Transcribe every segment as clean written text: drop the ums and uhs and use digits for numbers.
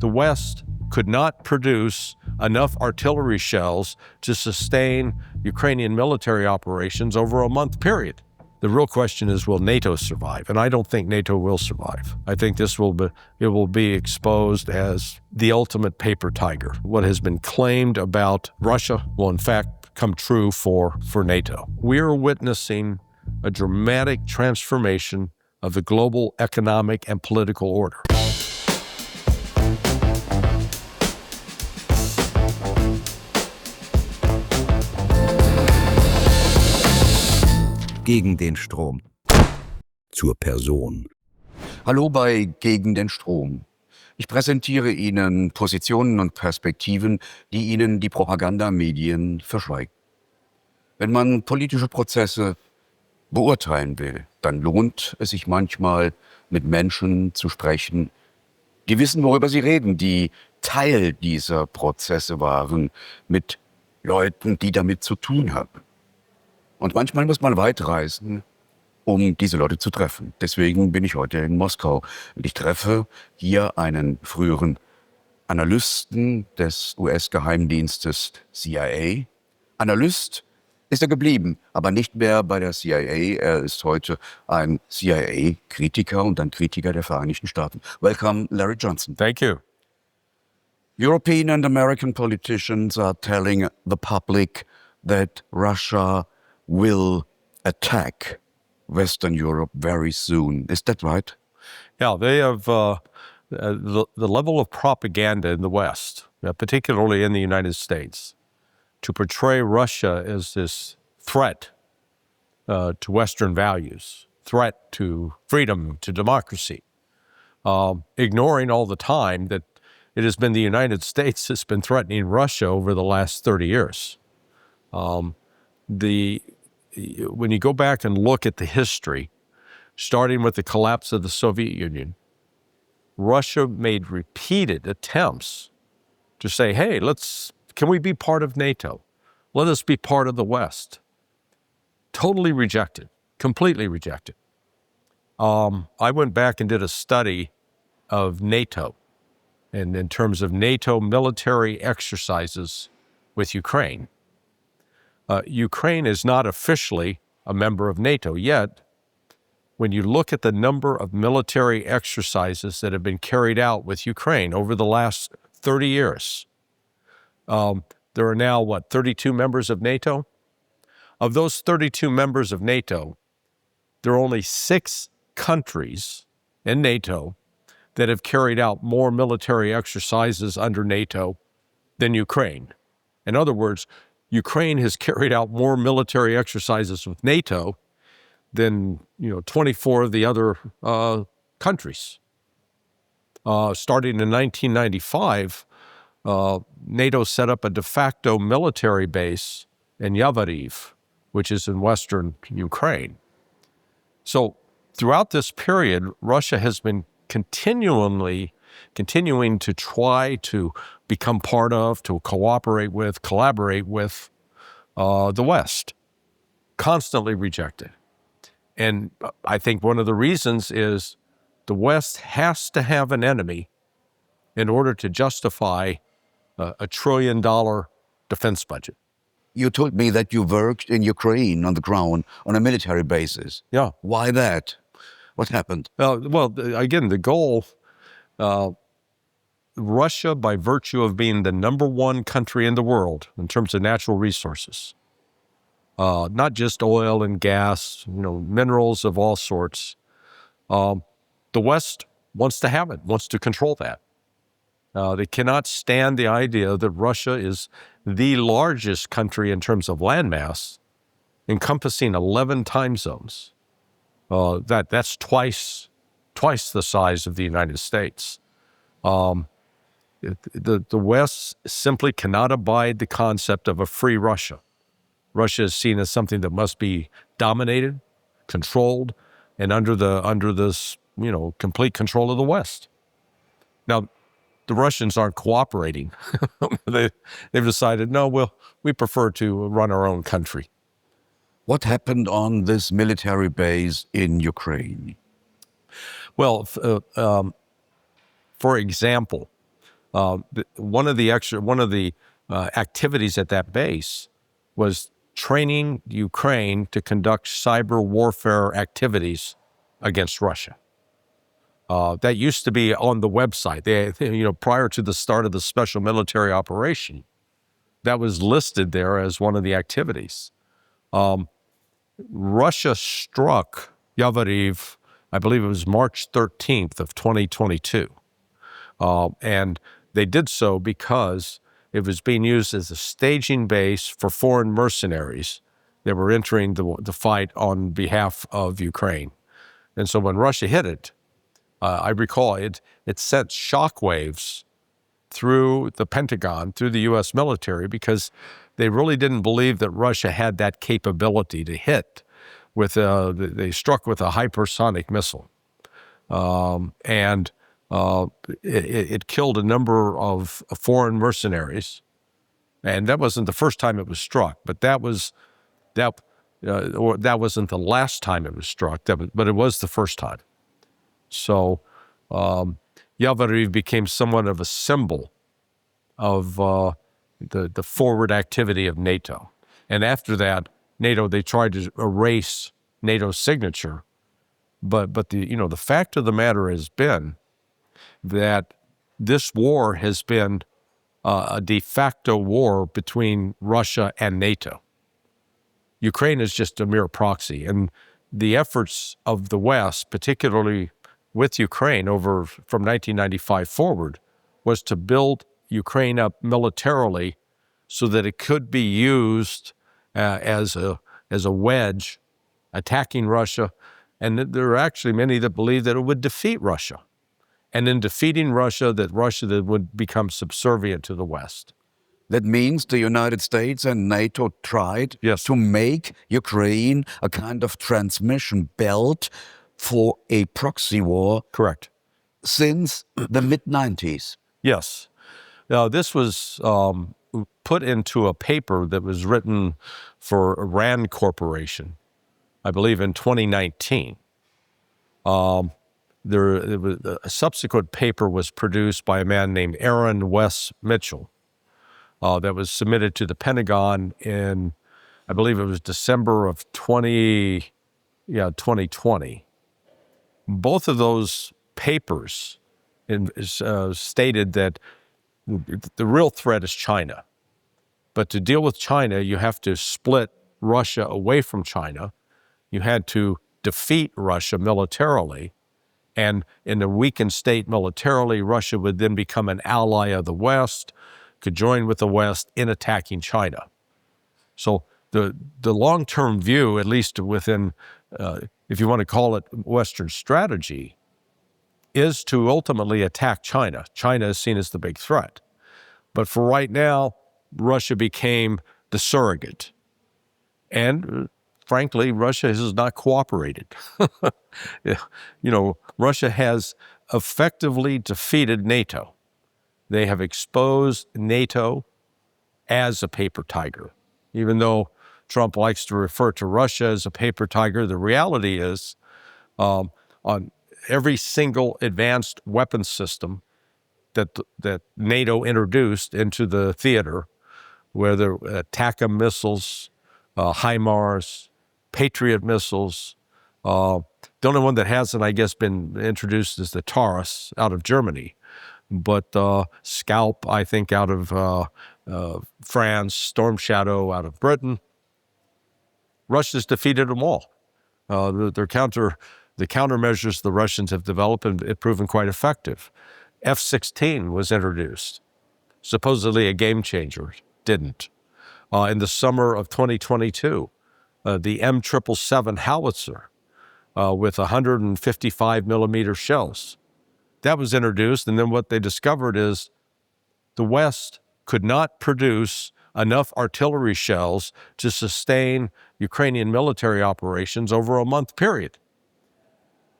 the West could not produce enough artillery shells to sustain Ukrainian military operations over a month period. The real question is, will NATO survive? And I don't think NATO will survive. I think it will be exposed as the ultimate paper tiger. What has been claimed about Russia will in fact come true for NATO. We are witnessing a dramatic transformation of the global economic and political order. Gegen den Strom. Zur Person. Hallo bei Gegen den Strom. Ich präsentiere Ihnen Positionen und Perspektiven, die Ihnen die Propagandamedien verschweigen. Wenn man politische Prozesse beurteilen will, dann lohnt es sich manchmal, mit Menschen zu sprechen, die wissen, worüber sie reden, die Teil dieser Prozesse waren, mit Leuten, die damit zu tun haben. Und manchmal muss man weit reisen, um diese Leute zu treffen. Deswegen bin ich heute in Moskau. Und ich treffe hier einen früheren Analysten des US-Geheimdienstes CIA. Analyst ist er geblieben, aber nicht mehr bei der CIA. Er ist heute ein CIA-Kritiker und ein Kritiker der Vereinigten Staaten. Welcome, Larry Johnson. Thank you. European and American politicians are telling the public that Russia will attack Western Europe very soon. Is that right? Yeah, they have the level of propaganda in the West, particularly in the United States, to portray Russia as this threat to Western values, threat to freedom, to democracy, ignoring all the time that it has been the United States that's been threatening Russia over the last 30 years. When you go back and look at the history, starting with the collapse of the Soviet Union, Russia made repeated attempts to say, hey, can we be part of NATO? Let us be part of the West. Totally rejected, completely rejected. I went back and did a study of NATO, and in terms of NATO military exercises with Ukraine. Ukraine is not officially a member of NATO yet. When you look at the number of military exercises that have been carried out with Ukraine over the last 30 years, there are now, 32 members of NATO? Of those 32 members of NATO, there are only 6 countries in NATO that have carried out more military exercises under NATO than Ukraine. In other words, Ukraine has carried out more military exercises with NATO than 24 of the other countries. Starting in 1995, NATO set up a de facto military base in Yavoriv, which is in western Ukraine. So throughout this period, Russia has been continuing to try to become part of, to cooperate with, collaborate with the West, constantly rejected. And I think one of the reasons is the West has to have an enemy in order to justify a $1 trillion defense budget. You told me that you worked in Ukraine on the ground on a military basis. Yeah. Why that? What happened? Well, again, the goal, Russia, by virtue of being the number one country in the world in terms of natural resources, not just oil and gas, minerals of all sorts, the West wants to have it, wants to control that. They cannot stand the idea that Russia is the largest country in terms of landmass, encompassing 11 time zones. That's twice the size of the United States. The West simply cannot abide the concept of a free Russia. Russia is seen as something that must be dominated, controlled, and under this complete control of the West. Now, the Russians aren't cooperating. They've decided, no, we prefer to run our own country. What happened on this military base in Ukraine? Well, for example, One of the activities at that base was training Ukraine to conduct cyber warfare activities against Russia. That used to be on the website. Prior to the start of the special military operation, that was listed there as one of the activities. Russia struck Yavoriv, I believe it was March 13th of 2022. And they did so because it was being used as a staging base for foreign mercenaries that were entering the fight on behalf of Ukraine. And so when Russia hit it, I recall it sent shockwaves through the Pentagon, through the U.S. military, because they really didn't believe that Russia had that capability to hit they struck with a hypersonic missile. It killed a number of foreign mercenaries. And that wasn't the first time it was struck, but that wasn't the last time it was struck, but it was the first time. So Yavoriv became somewhat of a symbol of the forward activity of NATO. And after that, NATO, they tried to erase NATO's signature. But the fact of the matter has been that this war has been a de facto war between Russia and NATO. Ukraine is just a mere proxy, and the efforts of the West, particularly with Ukraine from 1995 forward, was to build Ukraine up militarily so that it could be used as a wedge attacking Russia. And there are actually many that believe that it would defeat Russia. And in defeating Russia, that would become subservient to the West. That means the United States and NATO tried to make Ukraine a kind of transmission belt for a proxy war. Correct. Since the mid-90s. Yes. Now, this was put into a paper that was written for RAND Corporation, I believe in 2019. A subsequent paper was produced by a man named Aaron Wes Mitchell that was submitted to the Pentagon in, I believe it was December of 2020. Both of those papers stated that the real threat is China. But to deal with China, you have to split Russia away from China. You had to defeat Russia militarily. And in a weakened state militarily, Russia would then become an ally of the West, could join with the West in attacking China. So the long-term view, at least within, if you want to call it Western strategy, is to ultimately attack China. China is seen as the big threat. But for right now, Russia became the surrogate. And frankly, Russia has not cooperated. Russia has effectively defeated NATO. They have exposed NATO as a paper tiger. Even though Trump likes to refer to Russia as a paper tiger, the reality is on every single advanced weapon system that NATO introduced into the theater, whether TACAM missiles, HIMARS, Patriot missiles. The only one that hasn't, I guess, been introduced is the Taurus out of Germany. But Scalp, I think, out of France, Storm Shadow out of Britain. Russia's defeated them all. The countermeasures the Russians have developed have proven quite effective. F-16 was introduced, supposedly a game changer. Didn't. In the summer of 2022, the M777 howitzer with 155 millimeter shells, that was introduced. And then what they discovered is the West could not produce enough artillery shells to sustain Ukrainian military operations over a month period.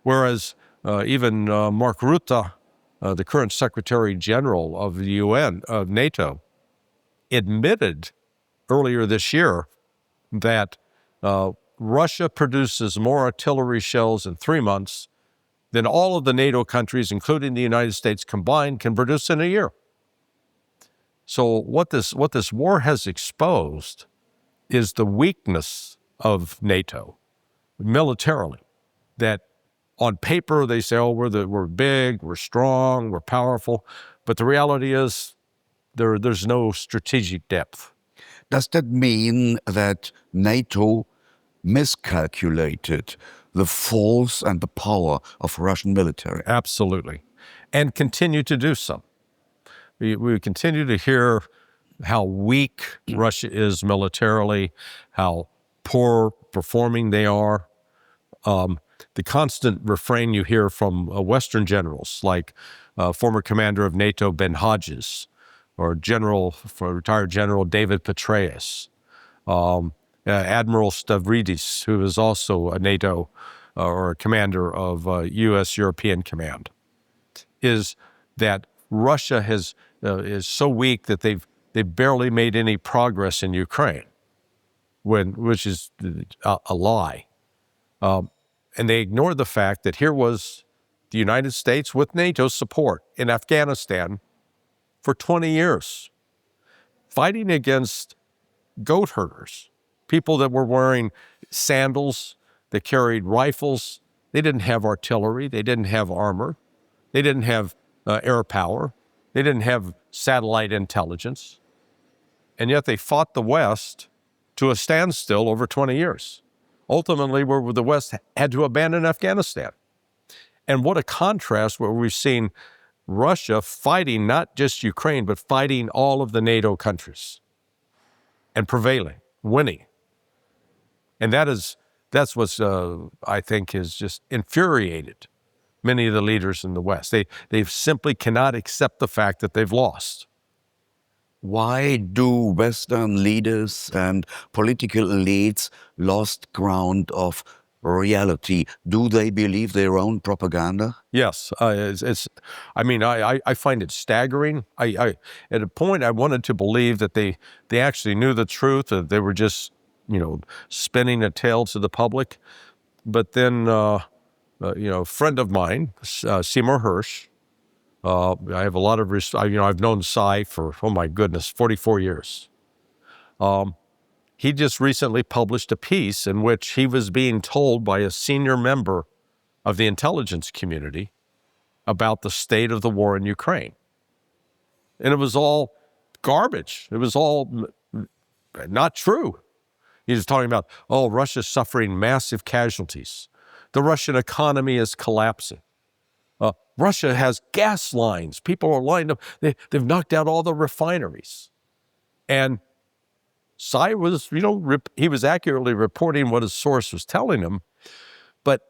Whereas even Mark Rutte, the current Secretary General of the UN, of NATO, admitted earlier this year that Russia produces more artillery shells in 3 months than all of the NATO countries, including the United States combined, can produce in a year. So what this war has exposed is the weakness of NATO militarily. That on paper they say, oh, we're big, we're strong, we're powerful, but the reality is there's no strategic depth. Does that mean that NATO miscalculated the force and the power of Russian military? Absolutely. And continue to do so. We continue to hear how weak Russia is militarily, how poor performing they are. The constant refrain you hear from Western generals, like former commander of NATO Ben Hodges, or retired General David Petraeus, Admiral Stavridis, who is also a NATO or a commander of U.S. European Command, is that Russia is so weak that they've barely made any progress in Ukraine, which is a lie. And they ignored the fact that here was the United States with NATO's support in Afghanistan for 20 years, fighting against goat herders, people that were wearing sandals, that carried rifles. They didn't have artillery. They didn't have armor. They didn't have air power. They didn't have satellite intelligence. And yet they fought the West to a standstill over 20 years. Ultimately, where the West had to abandon Afghanistan. And what a contrast where we've seen Russia fighting not just Ukraine, but fighting all of the NATO countries and prevailing, winning. And that's what's, I think, has just infuriated many of the leaders in the West. They simply cannot accept the fact that they've lost. Why do Western leaders and political elites lost ground of reality? Do they believe their own propaganda? Yes, I find it staggering. At a point, I wanted to believe that they actually knew the truth, that they were just, spinning a tale to the public. But then, a friend of mine, Seymour Hersh, I have a lot of, I've known Cy for, 44 years. He just recently published a piece in which he was being told by a senior member of the intelligence community about the state of the war in Ukraine. And it was all garbage. It was all not true. He was talking about, Russia's suffering massive casualties. The Russian economy is collapsing. Russia has gas lines. People are lined up. They've knocked out all the refineries. And Cy was, he was accurately reporting what his source was telling him. But,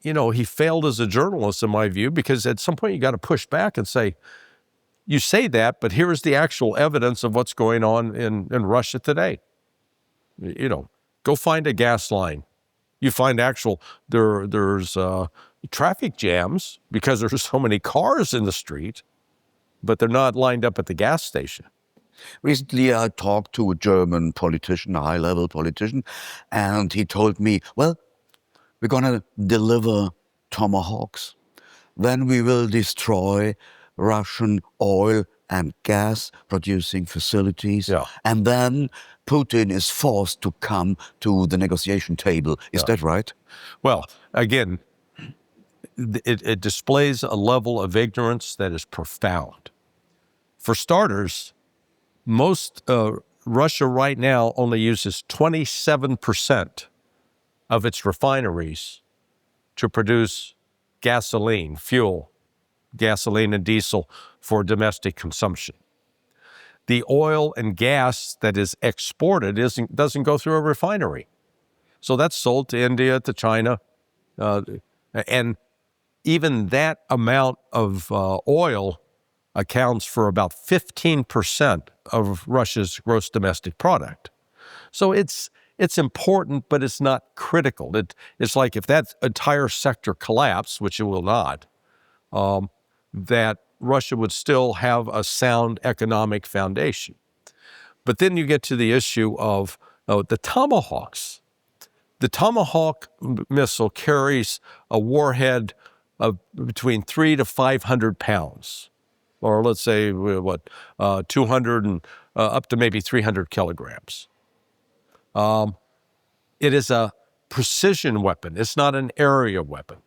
he failed as a journalist, in my view, because at some point you got to push back and say, you say that, but here is the actual evidence of what's going on in Russia today. Go find a gas line. You find there's traffic jams because there's so many cars in the street, but they're not lined up at the gas station. Recently, I talked to a German politician, a high-level politician, and he told me, well, we're going to deliver Tomahawks. Then we will destroy Russian oil and gas producing facilities. Yeah. And then Putin is forced to come to the negotiation table. Is that right? Well, again, it displays a level of ignorance that is profound. For starters, Russia right now only uses 27% of its refineries to produce gasoline, fuel, gasoline and diesel for domestic consumption. The oil and gas that is exported doesn't go through a refinery. So that's sold to India, to China, and even that amount of oil accounts for about 15% of Russia's gross domestic product. So it's important, but it's not critical. It's like if that entire sector collapsed, which it will not, that Russia would still have a sound economic foundation. But then you get to the issue of the Tomahawks. The Tomahawk missile carries a warhead of between 300 to 500 pounds. or let's say, 200 and up to maybe 300 kilograms. It is a precision weapon. It's not an area weapon.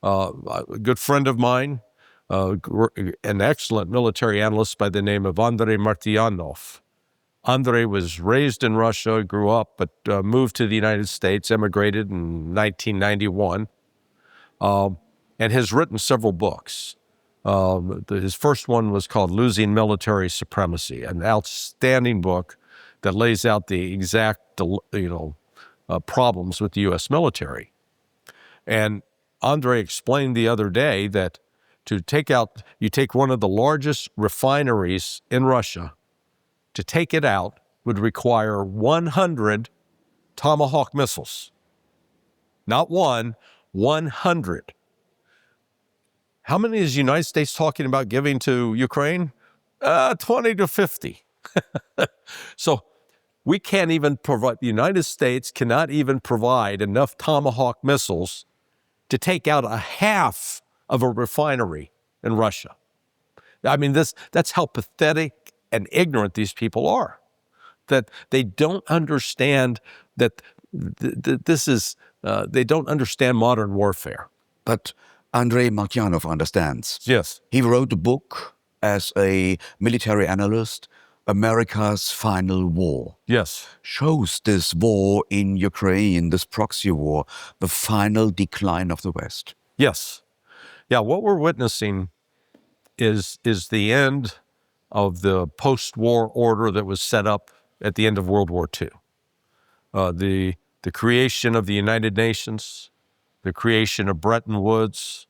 A good friend of mine, an excellent military analyst by the name of Andrei Martyanov. Andrei was raised in Russia, grew up, but moved to the United States, emigrated in 1991, and has written several books. His first one was called Losing Military Supremacy, an outstanding book that lays out the exact, problems with the U.S. military. And Andrei explained the other day that you take one of the largest refineries in Russia, to take it out would require 100 Tomahawk missiles. Not one, 100. How many is the United States talking about giving to Ukraine? 20 to 50. So we can't even provide, the United States cannot even provide enough Tomahawk missiles to take out a half of a refinery in Russia. I mean, that's how pathetic and ignorant these people are, that they don't understand that they don't understand modern warfare. But Andrei Martyanov understands. Yes. He wrote a book as a military analyst, America's Final War. Yes. Shows this war in Ukraine, this proxy war, the final decline of the West. Yes. Yeah, what we're witnessing is the end of the post-war order that was set up at the end of World War II. The creation of the United Nations, the creation of Bretton Woods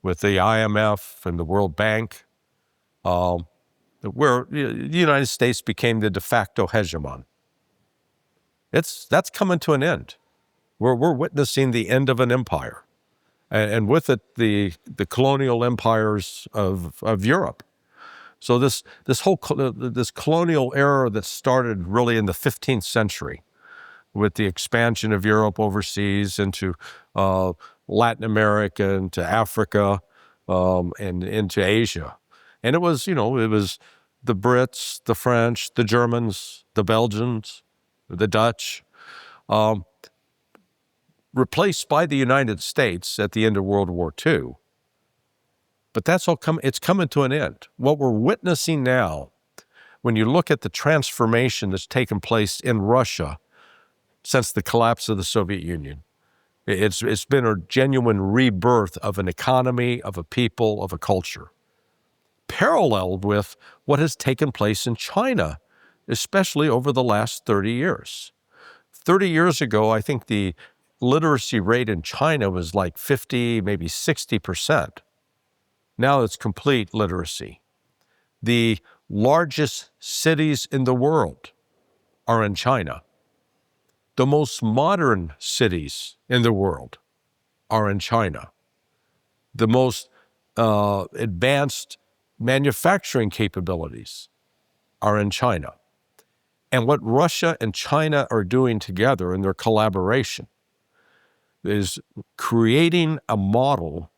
with the IMF and the World Bank, where the United States became the de facto hegemon. That's coming to an end. We're witnessing the end of an empire, and with it the colonial empires of Europe. So this colonial era that started really in the 15th century, with the expansion of Europe overseas into Latin America, into Africa, and into Asia. And it was the Brits, the French, the Germans, the Belgians, the Dutch, replaced by the United States at the end of World War II. But it's coming to an end. What we're witnessing now, when you look at the transformation that's taken place in Russia since the collapse of the Soviet Union, it's been a genuine rebirth of an economy, of a people, of a culture, paralleled with what has taken place in China, especially over the last 30 years. 30 years ago, I think the literacy rate in China was like 50, maybe 60%. Now it's complete literacy. The largest cities in the world are in China. The most modern cities in the world are in China. The most advanced manufacturing capabilities are in China. And what Russia and China are doing together in their collaboration is creating a model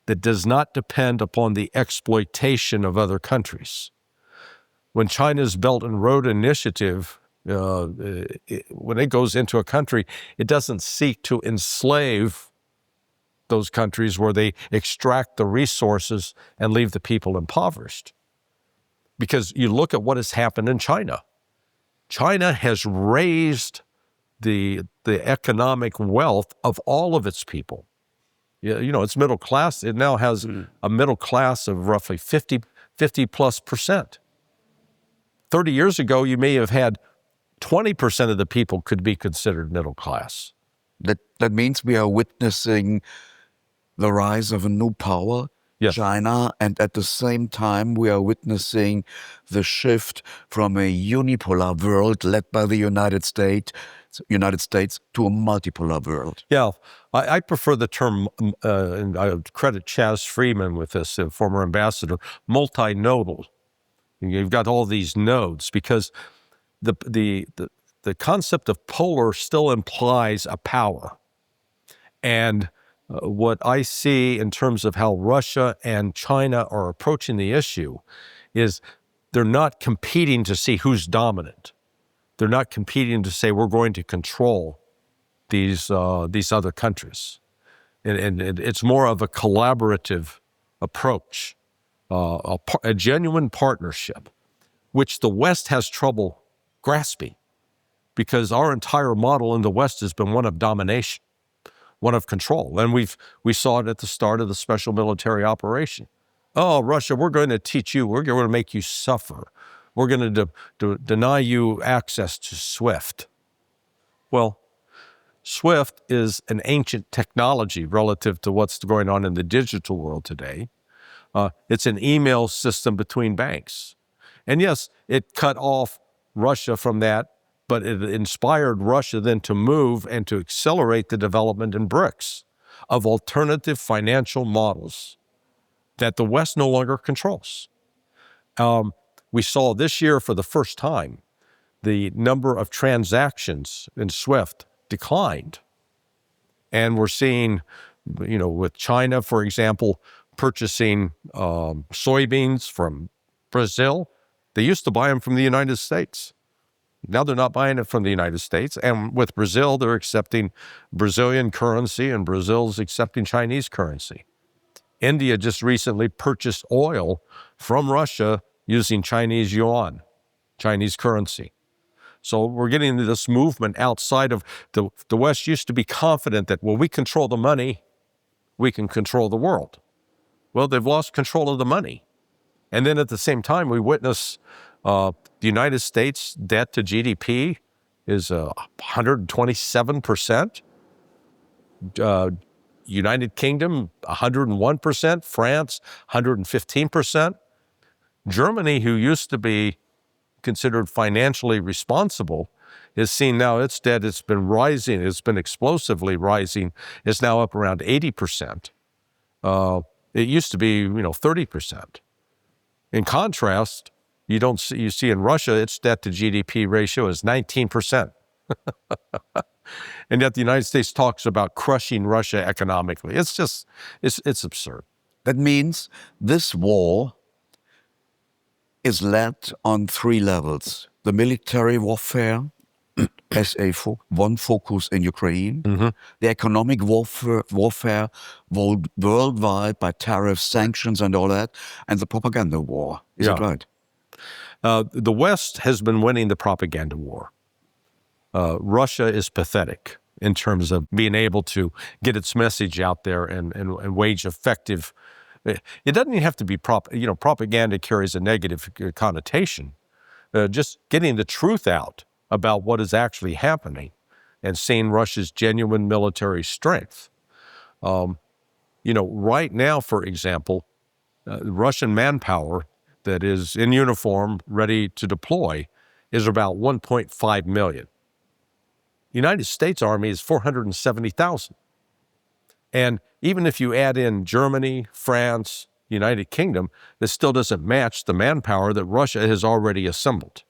that does not depend upon the exploitation of other countries. When China's Belt and Road Initiative, when it goes into a country, it doesn't seek to enslave those countries where they extract the resources and leave the people impoverished. Because you look at what has happened in China. China has raised the economic wealth of all of its people. It's middle class. It now has a middle class of roughly 50 plus percent. 30 years ago, you may have had 20% of the people could be considered middle class. That means we are witnessing the rise of a new power, Yes. China, and at the same time we are witnessing the shift from a unipolar world led by the United States to a multipolar world. Yeah, I prefer the term, and I credit Chaz Freeman with this, former ambassador, multinodal. You've got all these nodes because the concept of polar still implies a power. And what I see in terms of how Russia and China are approaching the issue is they're not competing to see who's dominant. They're not competing to say we're going to control these other countries. And it's more of a collaborative approach, a genuine partnership, which the West has trouble grasping because our entire model in the West has been one of domination, one of control. And we saw it at the start of the special military operation. Oh, Russia, we're going to teach you. We're going to make you suffer. We're going to deny you access to SWIFT. Well, SWIFT is an ancient technology relative to what's going on in the digital world today. It's an email system between banks. And yes, it cut off Russia from that, but it inspired Russia then to move and to accelerate the development in BRICS of alternative financial models that the West no longer controls. We saw this year for the first time the number of transactions in SWIFT declined. And we're seeing, with China, for example, purchasing soybeans from Brazil. They used to buy them from the United States. Now they're not buying it from the United States. And with Brazil, they're accepting Brazilian currency, and Brazil's accepting Chinese currency. India just recently purchased oil from Russia using Chinese yuan, Chinese currency. So we're getting into this movement outside of the West used to be confident that, well, we control the money, we can control the world. Well, they've lost control of the money. And then at the same time, we witness the United States debt to GDP is 127%. United Kingdom, 101%. France, 115%. Germany, who used to be considered financially responsible, is seen now its debt, it's been rising, it's been explosively rising, it's now up around 80%. It used to be, 30%. In contrast, you see in Russia, its debt to GDP ratio is 19%. And yet the United States talks about crushing Russia economically. It's absurd. That means this war is led on three levels. The military warfare as one focus in Ukraine, the economic warfare worldwide by tariffs, sanctions and all that, and the propaganda war. Is it right? The West has been winning the propaganda war. Russia is pathetic in terms of being able to get its message out there and wage effective. It doesn't even have to be propaganda carries a negative connotation. Just getting the truth out about what is actually happening and seeing Russia's genuine military strength. Right now, for example, Russian manpower that is in uniform, ready to deploy, is about 1.5 million. The United States Army is 470,000. And even if you add in Germany, France, United Kingdom, this still doesn't match the manpower that Russia has already assembled.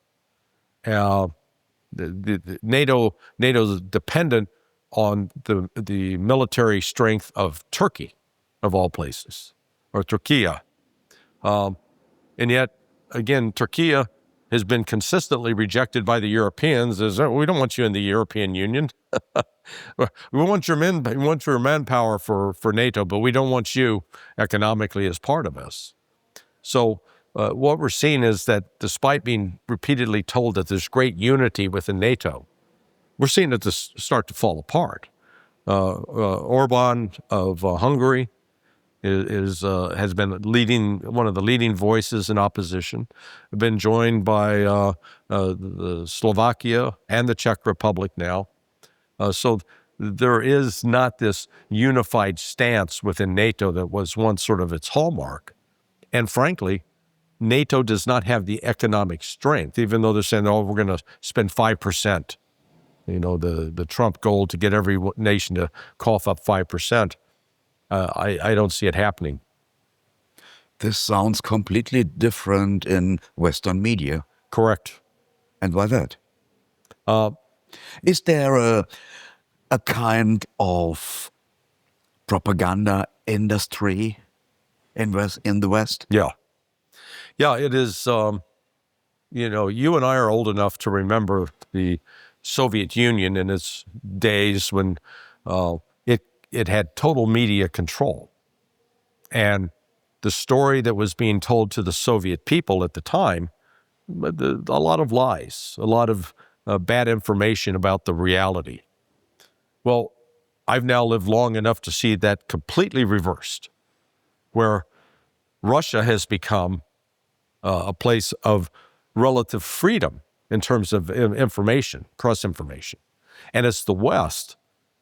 NATO is dependent on the military strength of Turkey, of all places, or Turkey. And yet, again, Turkey has been consistently rejected by the Europeans as, we don't want you in the European Union. We want your manpower for NATO, but we don't want you economically as part of us. So what we're seeing is that despite being repeatedly told that there's great unity within NATO, we're seeing it start to fall apart. Orban of Hungary has been one of the leading voices in opposition, been joined by the Slovakia and the Czech Republic now. So there is not this unified stance within NATO that was once sort of its hallmark. And frankly, NATO does not have the economic strength, even though they're saying, we're going to spend 5%. The Trump goal to get every nation to cough up 5%. I don't see it happening. This sounds completely different in Western media. Correct. And why that? Is there a kind of propaganda industry in the West? Yeah. Yeah, it is, you and I are old enough to remember the Soviet Union in its days when it had total media control. And the story that was being told to the Soviet people at the time, a lot of lies, a lot of bad information about the reality. Well, I've now lived long enough to see that completely reversed, where Russia has become a place of relative freedom in terms of information, press information. And it's the West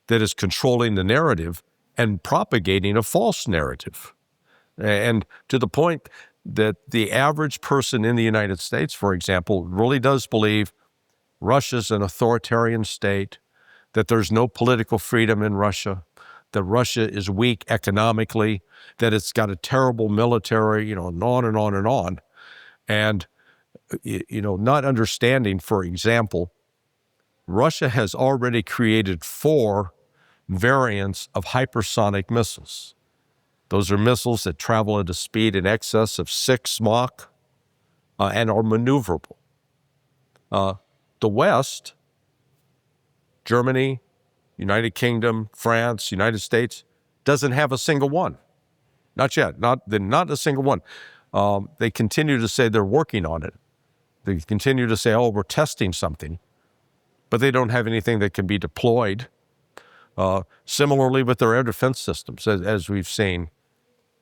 that is controlling the narrative and propagating a false narrative. And to the point that the average person in the United States, for example, really does believe Russia's an authoritarian state, that there's no political freedom in Russia, that Russia is weak economically, that it's got a terrible military, and on and on and on. And, not understanding, for example, Russia has already created 4 variants of hypersonic missiles. Those are missiles that travel at a speed in excess of 6 Mach and are maneuverable. The West, Germany, United Kingdom, France, United States, doesn't have a single one. Not yet, not a single one. They continue to say they're working on it. They continue to say, oh, we're testing something, but they don't have anything that can be deployed. Similarly with their air defense systems, as we've seen,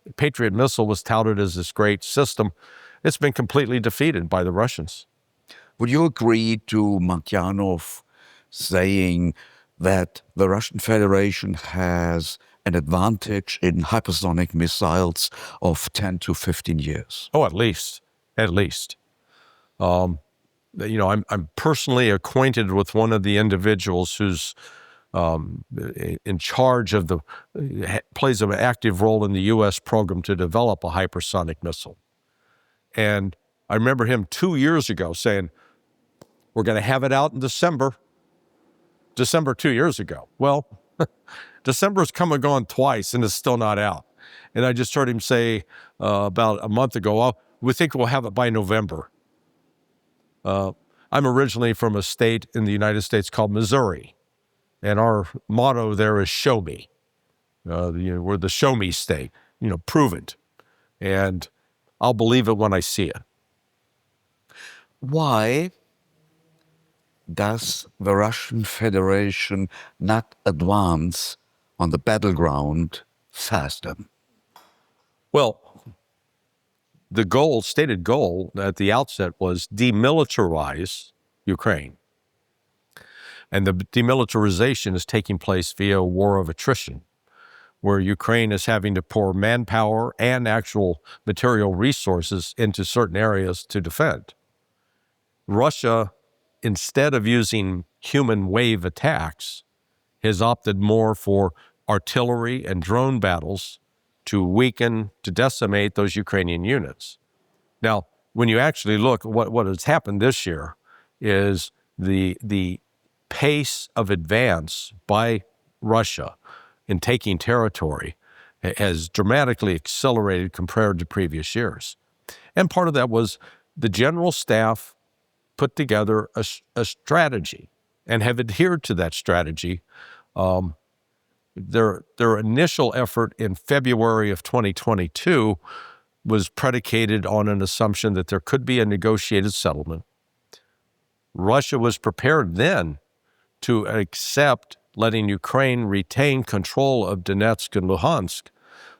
the Patriot missile was touted as this great system. It's been completely defeated by the Russians. Would you agree to Martyanov saying that the Russian Federation has an advantage in hypersonic missiles of 10 to 15 years? Oh, at least. I'm personally acquainted with one of the individuals who's in charge of plays an active role in the U.S. program to develop a hypersonic missile. And I remember him 2 years ago saying, we're going to have it out in December 2 years ago. Well, December's come and gone twice and it's still not out. And I just heard him say about a month ago, oh, we think we'll have it by November. I'm originally from a state in the United States called Missouri. And our motto there is show me. We're the show me state, prove it. And I'll believe it when I see it. Why does the Russian Federation not advance on the battleground faster? Well, the stated goal at the outset was demilitarize Ukraine. And the demilitarization is taking place via a war of attrition, where Ukraine is having to pour manpower and actual material resources into certain areas to defend. Russia, instead of using human wave attacks, has opted more for artillery and drone battles to weaken, to decimate those Ukrainian units. Now, when you actually look, what has happened this year is the pace of advance by Russia in taking territory has dramatically accelerated compared to previous years. And part of that was the general staff put together a strategy and have adhered to that strategy. Their initial effort in February of 2022 was predicated on an assumption that there could be a negotiated settlement. Russia was prepared then to accept letting Ukraine retain control of Donetsk and Luhansk,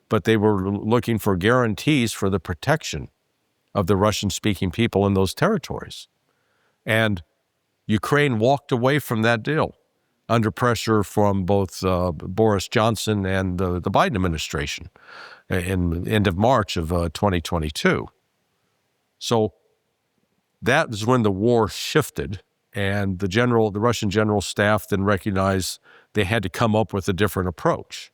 but they were looking for guarantees for the protection of the Russian-speaking people in those territories. And Ukraine walked away from that deal under pressure from both Boris Johnson and the Biden administration in the end of March of 2022. So that is when the war shifted, and the Russian general staff then recognized they had to come up with a different approach.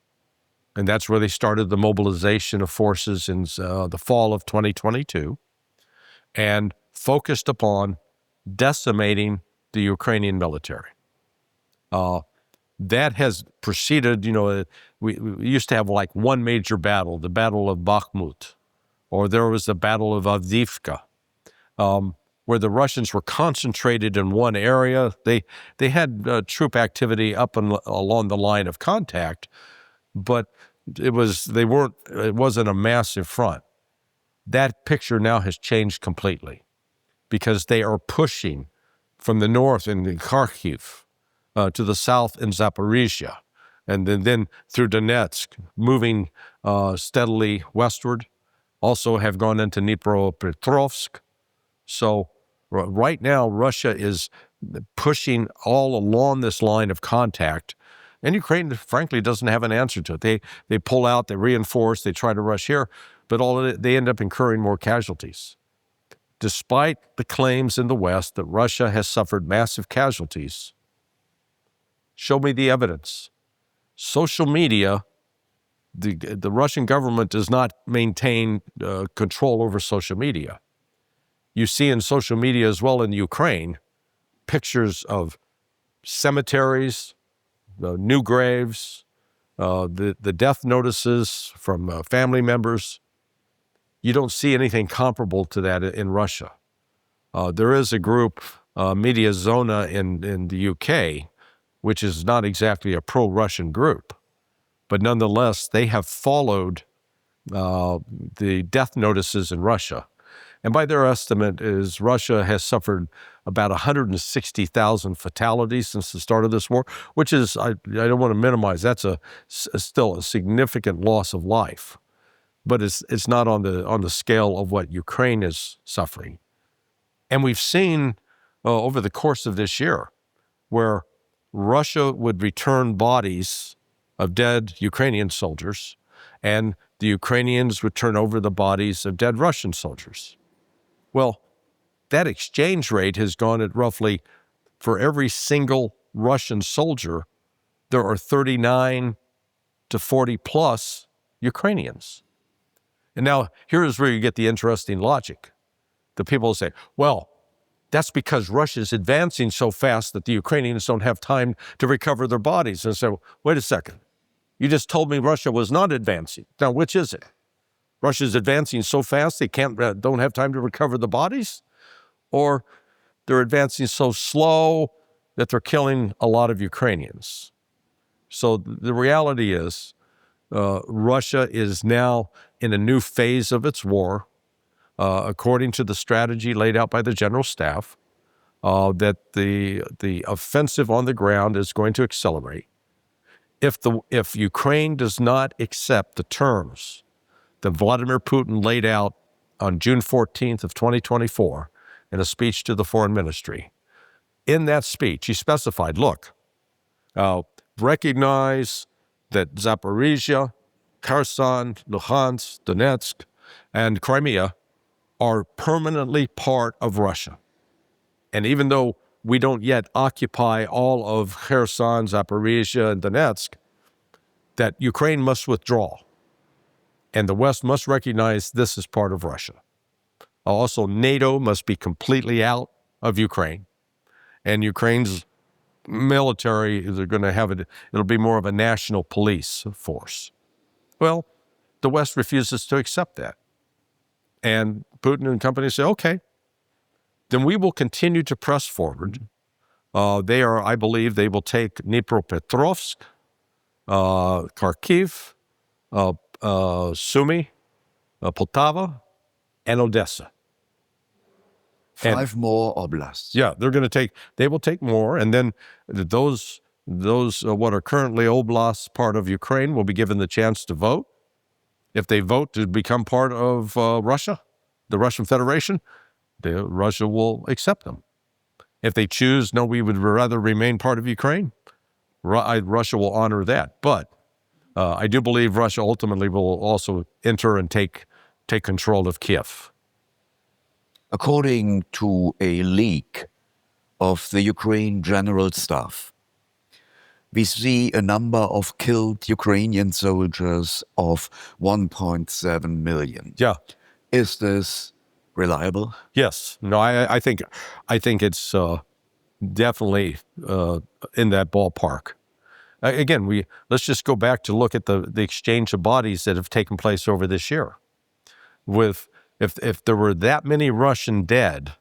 And that's where they started the mobilization of forces in the fall of 2022 and focused upon decimating the Ukrainian military. That has proceeded, we used to have like one major battle, the Battle of Bakhmut, or there was the Battle of Avdiivka, where the Russians were concentrated in one area. They had troop activity up along the line of contact, but it wasn't a massive front. That picture now has changed completely because they are pushing from the north in Kharkiv to the south in Zaporizhia, and then through Donetsk, moving steadily westward. Also have gone into Dnipropetrovsk. So right now, Russia is pushing all along this line of contact, and Ukraine, frankly, doesn't have an answer to it. They pull out, they reinforce, they try to rush here, but they end up incurring more casualties. Despite the claims in the West that Russia has suffered massive casualties, show me the evidence. Social media, the Russian government does not maintain control over social media. You see in social media as well in Ukraine, pictures of cemeteries, new graves, the death notices from family members. You don't see anything comparable to that in Russia. There is a group, Media Zona in the UK, which is not exactly a pro-Russian group, but nonetheless, they have followed the death notices in Russia. And by their estimate, Russia has suffered about 160,000 fatalities since the start of this war, which is, I don't want to minimize, that's still a significant loss of life. But it's not on the scale of what Ukraine is suffering. And we've seen over the course of this year where Russia would return bodies of dead Ukrainian soldiers, and the Ukrainians would turn over the bodies of dead Russian soldiers. Well, that exchange rate has gone at roughly, for every single Russian soldier, there are 39 to 40 plus Ukrainians. And now, here's where you get the interesting logic. The people say, well, that's because Russia's advancing so fast that the Ukrainians don't have time to recover their bodies. And so, wait a second. You just told me Russia was not advancing. Now, which is it? Russia's advancing so fast they don't have time to recover the bodies? Or they're advancing so slow that they're killing a lot of Ukrainians? So the reality is, Russia is now in a new phase of its war, according to the strategy laid out by the General Staff, that the offensive on the ground is going to accelerate. If Ukraine does not accept the terms that Vladimir Putin laid out on June 14th of 2024 in a speech to the Foreign Ministry, in that speech he specified, look, recognize that Zaporizhia, Kherson, Luhansk, Donetsk, and Crimea are permanently part of Russia. And even though we don't yet occupy all of Kherson, Zaporizhia, and Donetsk, that Ukraine must withdraw. And the West must recognize this as part of Russia. Also, NATO must be completely out of Ukraine. And Ukraine's military, they're going to have it'll be more of a national police force. Well, the West refuses to accept that. And Putin and company say, okay, then we will continue to press forward. I believe they will take Dnipropetrovsk, Kharkiv, Sumy, Poltava, and Odessa. Five more oblasts. Yeah, they will take more, and then those what are currently oblasts, part of Ukraine, will be given the chance to vote. If they vote to become part of Russia, the Russian Federation, Russia will accept them. If they choose, no, we would rather remain part of Ukraine, Russia will honor that. But I do believe Russia ultimately will also enter and take control of Kiev. According to a leak of the Ukraine General Staff, we see a number of killed Ukrainian soldiers of 1.7 million. Yeah. Is this reliable? Yes. No, I think it's definitely in that ballpark. Again, let's just go back to look at the exchange of bodies that have taken place over this year. If there were that many Russian dead,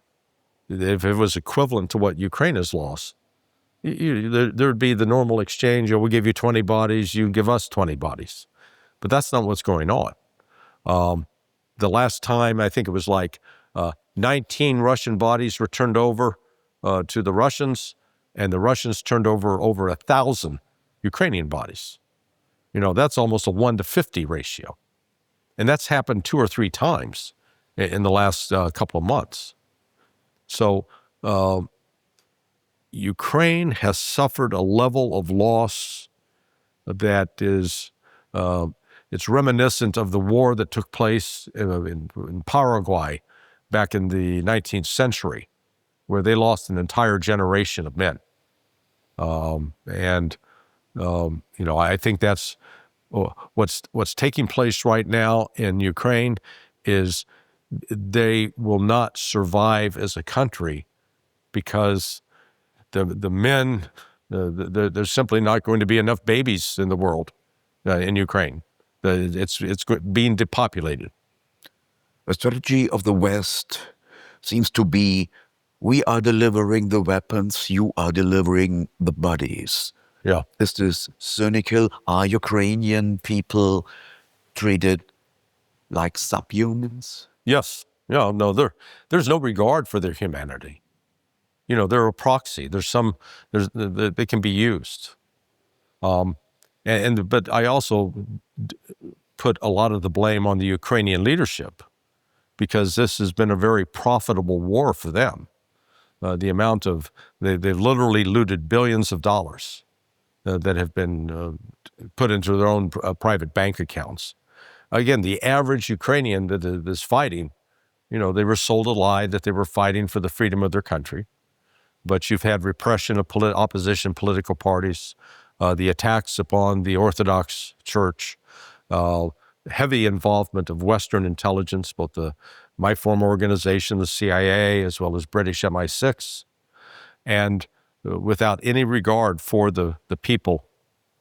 if it was equivalent to what Ukraine has lost, there'd be the normal exchange. We'll give you 20 bodies, you give us 20 bodies. But that's not what's going on. The last time, I think it was like 19 Russian bodies were turned over to the Russians, and the Russians turned over 1,000 Ukrainian bodies. That's almost a 1-to-50 ratio. And that's happened 2 or 3 times in the last couple of months. So Ukraine has suffered a level of loss that is, it's reminiscent of the war that took place in Paraguay back in the 19th century, where they lost an entire generation of men. I think that's what's taking place right now in Ukraine is they will not survive as a country because the men, there's simply not going to be enough babies in the world, in Ukraine. It's being depopulated. The strategy of the West seems to be, we are delivering the weapons, you are delivering the bodies. Yeah. Is this cynical? Are Ukrainian people treated like subhumans? Yes. Yeah, no, there's no regard for their humanity. They're a proxy. They can be used. But I also put a lot of the blame on the Ukrainian leadership because this has been a very profitable war for them. The amount of, they've literally looted billions of dollars that have been put into their own private bank accounts. Again, the average Ukrainian that is fighting, they were sold a lie that they were fighting for the freedom of their country. But you've had repression of opposition political parties, the attacks upon the Orthodox Church, heavy involvement of Western intelligence, both my former organization, the CIA, as well as British MI6, and without any regard for the people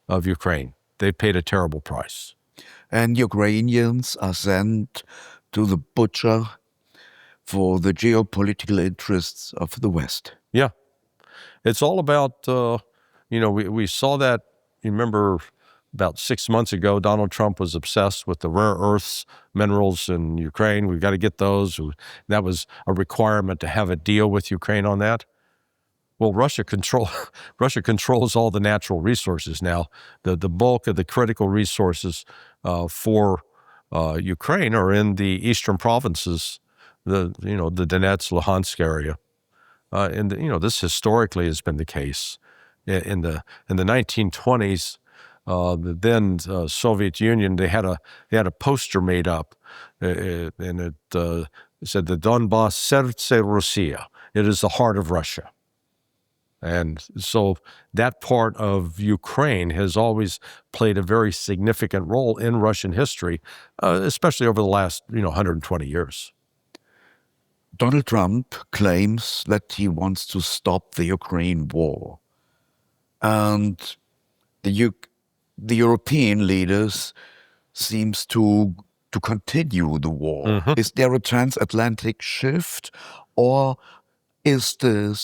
of Ukraine. They paid a terrible price. And Ukrainians are sent to the butcher for the geopolitical interests of the West. Yeah. It's all about, we saw that, you remember about 6 months ago, Donald Trump was obsessed with the rare earths minerals in Ukraine. We've got to get those. That was a requirement to have a deal with Ukraine on that. Well, Russia controls all the natural resources now. The bulk of the critical resources for Ukraine are in the eastern provinces, the Donetsk, Luhansk area. This historically has been the case. In the 1920s, the then Soviet Union, they had a poster made up, and it said, "The Donbass Serce Russia." It is the heart of Russia. And so that part of Ukraine has always played a very significant role in Russian history, especially over the last 120 years. Donald Trump claims that he wants to stop the Ukraine war. And the European leaders seems to continue the war. Mm-hmm. Is there a transatlantic shift, or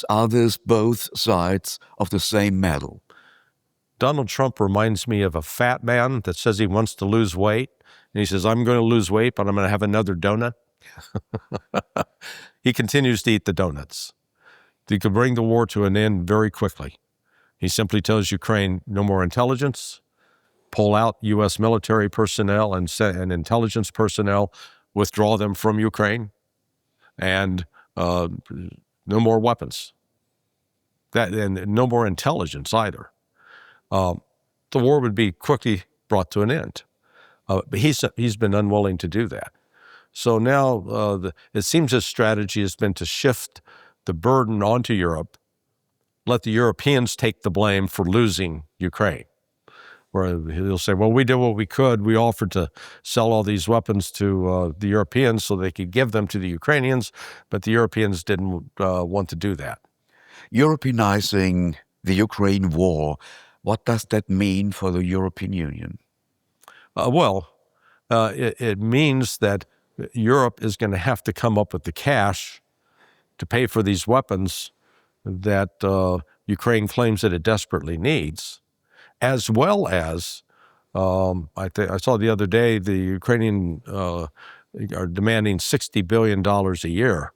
are these both sides of the same medal? Donald Trump reminds me of a fat man that says he wants to lose weight. And he says, I'm going to lose weight, but I'm going to have another donut. He continues to eat the donuts. He could bring the war to an end very quickly. He simply tells Ukraine, no more intelligence, pull out U.S. military personnel and intelligence personnel, withdraw them from Ukraine, and no more weapons. And no more intelligence either. The war would be quickly brought to an end. But he's been unwilling to do that. So now it seems his strategy has been to shift the burden onto Europe, let the Europeans take the blame for losing Ukraine. Where he'll say, well, we did what we could. We offered to sell all these weapons to the Europeans so they could give them to the Ukrainians, but the Europeans didn't want to do that. Europeanizing the Ukraine war What does that mean for the European Union? It means that Europe is going to have to come up with the cash to pay for these weapons that Ukraine claims that it desperately needs, as well as I saw the other day the Ukrainian are demanding $60 billion a year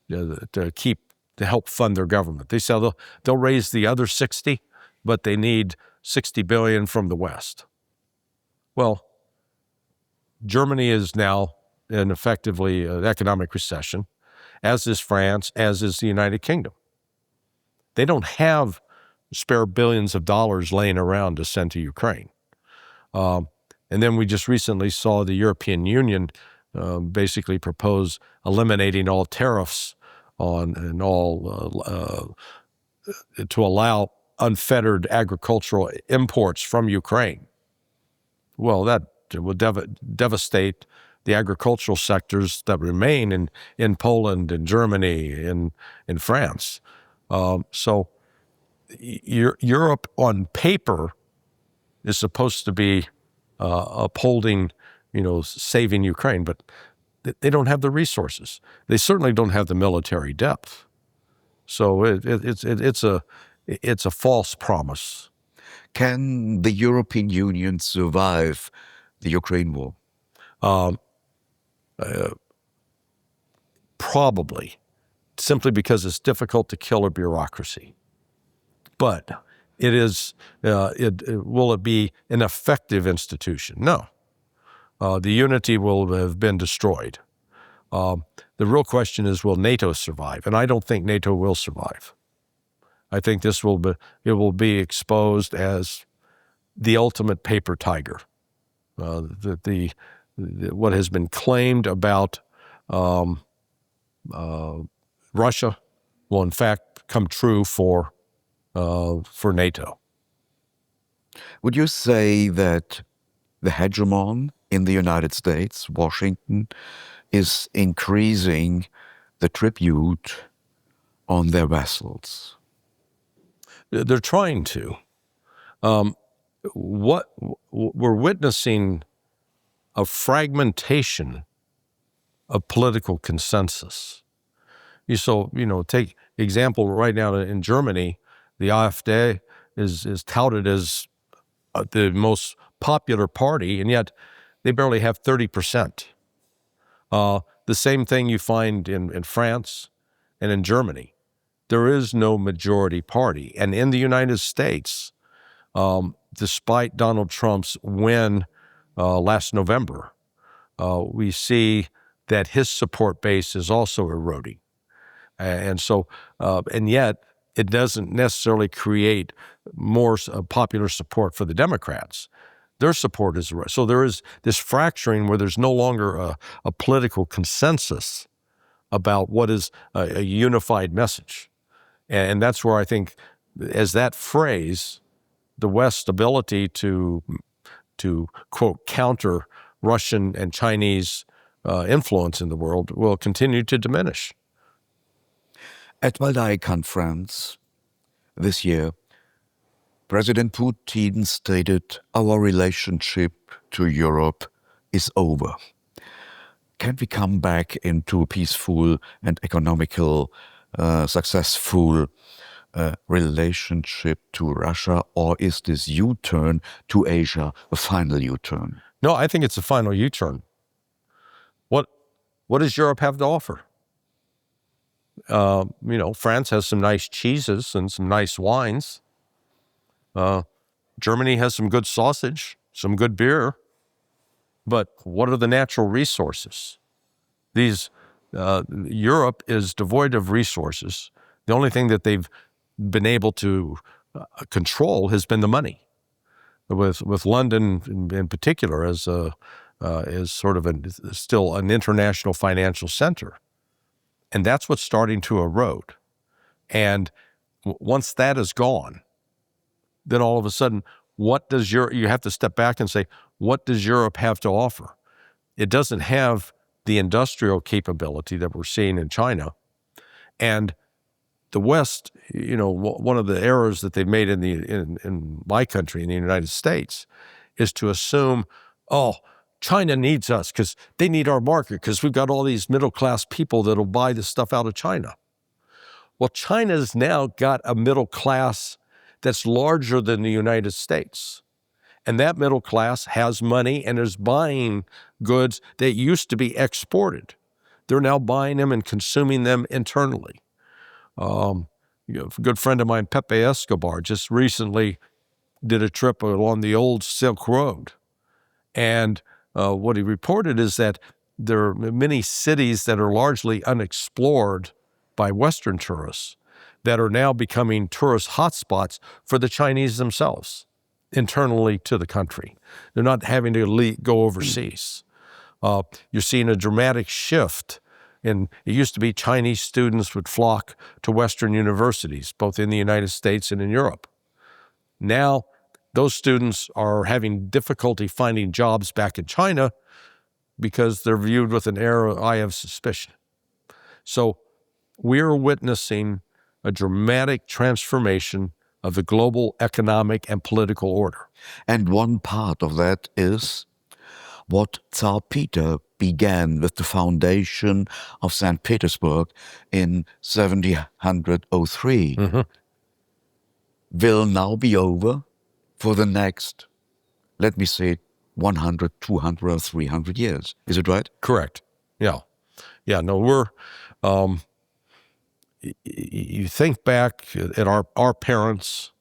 to help fund their government. They say they'll raise the other 60, but they need 60 billion from the West. Well, Germany is now in effectively an economic recession, as is France, as is the United Kingdom. They don't have spare billions of dollars laying around to send to Ukraine. And then we just recently saw the European Union basically propose eliminating all tariffs on and all to allow unfettered agricultural imports from Ukraine. Well, that will devastate the agricultural sectors that remain in Poland and Germany and in France. So Europe on paper is supposed to be upholding, saving Ukraine, but they don't have the resources. They certainly don't have the military depth. So it's a false promise. Can the European Union survive the Ukraine war? Probably, simply because it's difficult to kill a bureaucracy. But will it be an effective institution? No. The unity will have been destroyed. The real question is, will NATO survive? And I don't think NATO will survive. I think it will be exposed as the ultimate paper tiger. What has been claimed about Russia will in fact come true for NATO. Would you say that the hegemon in the United States, Washington, is increasing the tribute on their vassals? They're trying to. What we're witnessing a fragmentation of political consensus. Take example right now in Germany, the AfD is touted as the most popular party, and yet they barely have 30%. The same thing you find in France and in Germany. There is no majority party. And in the United States, despite Donald Trump's win last November, we see that his support base is also eroding. And yet it doesn't necessarily create more popular support for the Democrats. Their support is eroding. So there is this fracturing where there's no longer a political consensus about what is a unified message. And that's where I think, as that phrase, the West's ability to quote, counter Russian and Chinese influence in the world will continue to diminish. At Waldai Conference this year, President Putin stated, "Our relationship to Europe is over." Can we come back into a peaceful and economical, successful relationship to Russia, or is this U-turn to Asia a final U-turn? No, I think it's a final U-turn. What does Europe have to offer? France has some nice cheeses and some nice wines. Germany has some good sausage, some good beer. But what are the natural resources? Europe is devoid of resources. The only thing that they've been able to control has been the money. With London in particular as sort of still an international financial center. And that's what's starting to erode. And once that is gone, then all of a sudden, you have to step back and say, what does Europe have to offer? It doesn't have the industrial capability that we're seeing in China. And the West, one of the errors that they've made in my country, in the United States, is to assume, oh, China needs us because they need our market because we've got all these middle-class people that'll buy the stuff out of China. Well, China's now got a middle class that's larger than the United States. And that middle class has money and is buying goods that used to be exported. They're now buying them and consuming them internally. A good friend of mine, Pepe Escobar, just recently did a trip along the old Silk Road. And what he reported is that there are many cities that are largely unexplored by Western tourists that are now becoming tourist hotspots for the Chinese themselves, internally to the country. They're not having to go overseas. You're seeing a dramatic shift. It used to be Chinese students would flock to Western universities, both in the United States and in Europe. Now, those students are having difficulty finding jobs back in China because they're viewed with an eye of suspicion. So we're witnessing a dramatic transformation of the global economic and political order. And one part of that is what Tsar Peter began with the foundation of St. Petersburg in 1703 will now be over for the next, let me say, 100, 200, or 300 years. Is it right? Correct. Yeah. Yeah, no, we're... you think back at our parents,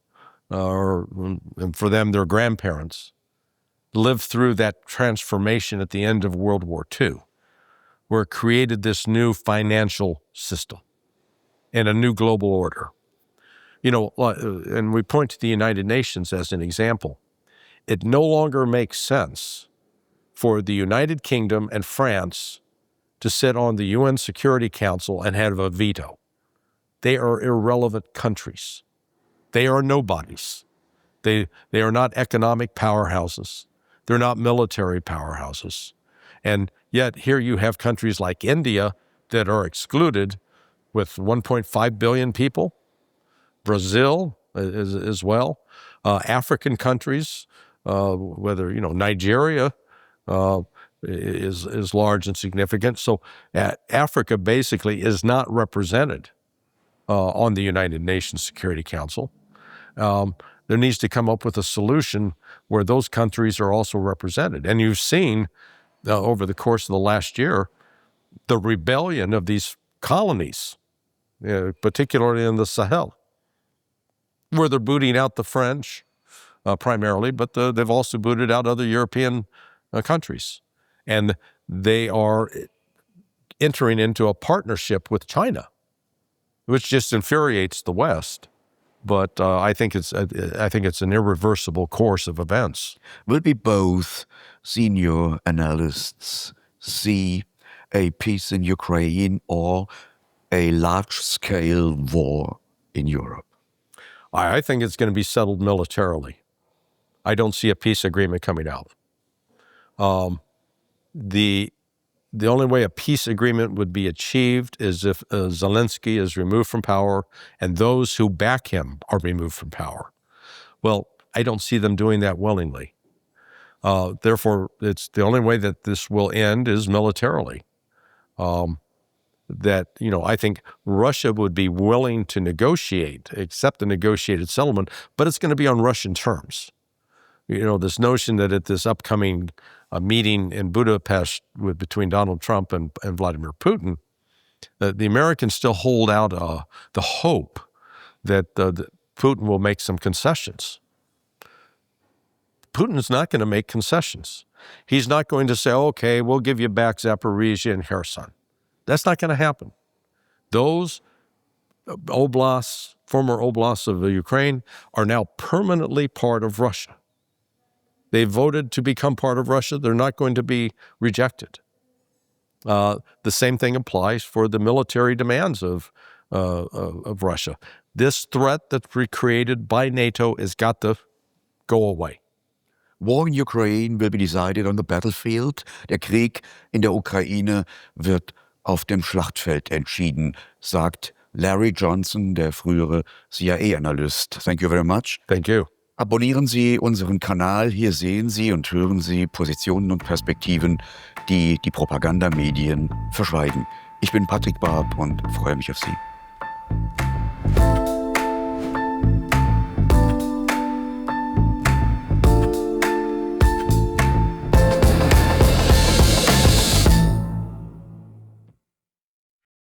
and for them, their grandparents, lived through that transformation at the end of World War II, where it created this new financial system and a new global order. And we point to the United Nations as an example. It no longer makes sense for the United Kingdom and France to sit on the UN Security Council and have a veto. They are irrelevant countries. They are nobodies. They are not economic powerhouses. They're not military powerhouses. And yet here you have countries like India that are excluded with 1.5 billion people, Brazil as well, African countries, whether, Nigeria is large and significant. So Africa basically is not represented on the United Nations Security Council. There needs to come up with a solution where those countries are also represented. And you've seen over the course of the last year, the rebellion of these colonies, particularly in the Sahel, where they're booting out the French primarily, but they've also booted out other European countries. And they are entering into a partnership with China, which just infuriates the West. But I think it's an irreversible course of events. Will be both senior analysts see a peace in Ukraine or a large-scale war in Europe? I think it's going to be settled militarily. I don't see a peace agreement coming out. The only way a peace agreement would be achieved is if Zelensky is removed from power and those who back him are removed from power. Well, I don't see them doing that willingly. Therefore, it's the only way that this will end is militarily. I think Russia would be willing to accept a negotiated settlement, but it's going to be on Russian terms. This notion that at this upcoming meeting in Budapest between Donald Trump and Vladimir Putin, the Americans still hold out the hope that Putin will make some concessions. Putin's not going to make concessions. He's not going to say, okay, we'll give you back Zaporizhia and Kherson. That's not going to happen. Those oblasts, former oblasts of Ukraine, are now permanently part of Russia. They voted to become part of Russia. They're not going to be rejected. The same thing applies for the military demands of Russia. This threat that's created by NATO has got to go away. War in Ukraine will be decided on the battlefield. Der Krieg in der Ukraine wird auf dem Schlachtfeld entschieden, sagt Larry Johnson, der frühere CIA-Analyst. Thank you very much. Thank you. Abonnieren Sie unseren Kanal. Hier sehen Sie und hören Sie Positionen und Perspektiven, die die Propagandamedien verschweigen. Ich bin Patrik Baab und freue mich auf Sie.